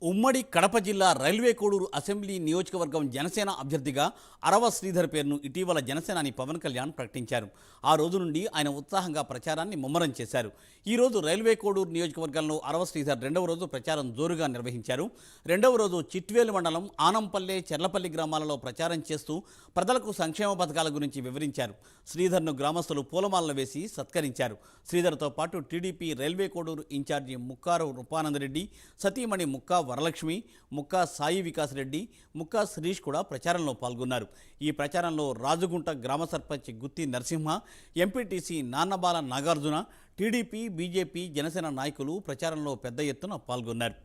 ఉమ్మడి కడప జిల్లా railway Koduru assembly నియోజకవర్గం జనసేన అభ్యర్థిగా అరవ శ్రీధర్ పేరును ఇటీవల జనసేనాని పవన్ కళ్యాణ్ ప్రకటించారు. ఆ రోజు నుండి ఆయన ఉత్సాహంగా ప్రచారాన్ని ముమ్మరం చేశారు. ఈ రోజు రైల్వే కోడూరు నియోజకవర్గంలో అరవ శ్రీధర్ రెండవ రోజు ప్రచారం జోరుగా నిర్వహించారు. రెండవ రోజు చిట్వేలు మండలం ఆనంపల్లె చెర్లపల్లి గ్రామాలలో ప్రచారం చేస్తూ ప్రజలకు సంక్షేమ పథకాల గురించి వివరించారు. శ్రీధర్ను గ్రామస్తులు పూలమాలలు వేసి సత్కరించారు. శ్రీధర్తో పాటు టీడీపీ రైల్వే కోడూరు ఇన్ఛార్జి ముక్కారు రూపానందరెడ్డి, సతీమణి ముక్కా వరలక్ష్మి, ముక్కా సాయి వికాస్ రెడ్డి, ముక్కా శిరీష్ కూడా ప్రచారంలో పాల్గొన్నారు. ఈ ప్రచారంలో రాజుగుంట గ్రామ sarpanch Gutti Narasimha, MPTC Nannabala Nagarjuna, TDP, BJP, Janasena నాయకులు ప్రచారంలో పెద్ద ఎత్తున పాల్గొన్నారు.